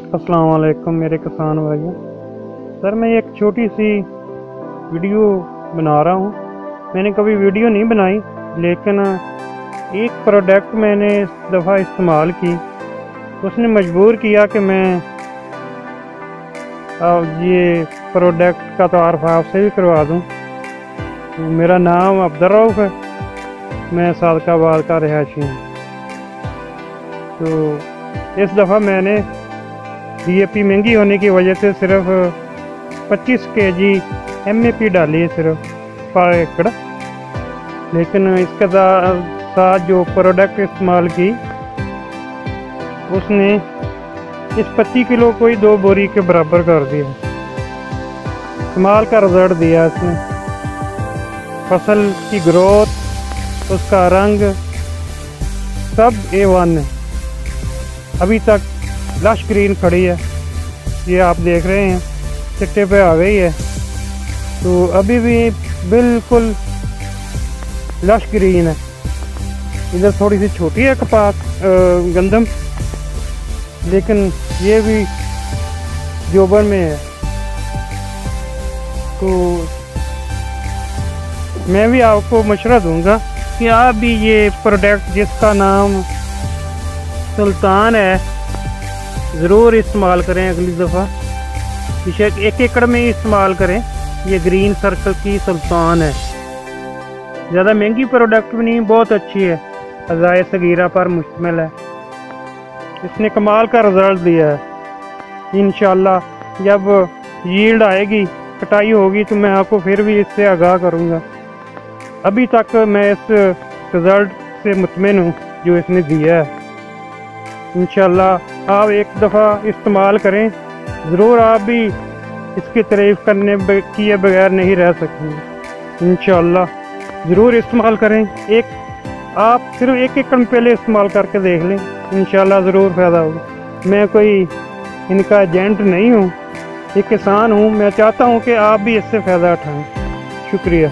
अस्सलाम वालेकुम मेरे किसान भाइयों। सर मैं एक छोटी सी वीडियो बना रहा हूँ। मैंने कभी वीडियो नहीं बनाई, लेकिन एक प्रोडक्ट मैंने इस दफ़ा इस्तेमाल की, उसने मजबूर किया कि मैं अब ये प्रोडक्ट का तारुफ आपसे भी करवा दूँ। तो मेरा नाम अब्दुर्रऊफ़ है, मैं सादकाबाद का रहायशी हूँ। तो इस दफ़ा मैंने DAP महंगी होने की वजह से सिर्फ 25 kg MAP डाली है सिर्फ पर एकड़, लेकिन इसके साथ जो प्रोडक्ट इस्तेमाल की उसने इस 25 किलो को ही 2 बोरी के बराबर कर दिया। कमाल का रिजल्ट दिया इसने। फसल की ग्रोथ, उसका रंग सब A1 है। अभी तक लश ग्रीन खड़ी है, ये आप देख रहे हैं चिट्टे पे आ गई है, तो अभी भी बिल्कुल लश ग्रीन है। इधर थोड़ी सी छोटी है कपास गंदम, लेकिन ये भी जोबर में है। तो मैं भी आपको मशवरा दूंगा कि आप भी ये प्रोडक्ट जिसका नाम सुल्तान है ज़रूर इस्तेमाल करें। अगली दफ़ा बेशक 1 एकड़ में ही इस्तेमाल करें। ये ग्रीन सर्कल की सुल्तान है, ज़्यादा महंगी प्रोडक्ट भी नहीं, बहुत अच्छी है, अज़ाए सगीरा पर मुश्तमिल है। इसने कमाल का रिज़ल्ट दिया है। इंशाल्लाह जब यील्ड आएगी, कटाई होगी, तो मैं आपको फिर भी इससे आगाह करूँगा। अभी तक मैं इस रिज़ल्ट से मुतमिन हूँ जो इसने दिया है। इंशाल्लाह आप एक दफ़ा इस्तेमाल करें, ज़रूर आप भी इसकी तारीफ़ करने किए बगैर नहीं रह सकेंगे। इंशाल्लाह ज़रूर इस्तेमाल करें। आप सिर्फ 1 एकड़ में पहले इस्तेमाल करके देख लें, इंशाल्लाह ज़रूर फ़ायदा होगा। मैं कोई इनका एजेंट नहीं हूँ, एक किसान हूँ। मैं चाहता हूँ कि आप भी इससे फ़ायदा उठाएँ। शुक्रिया।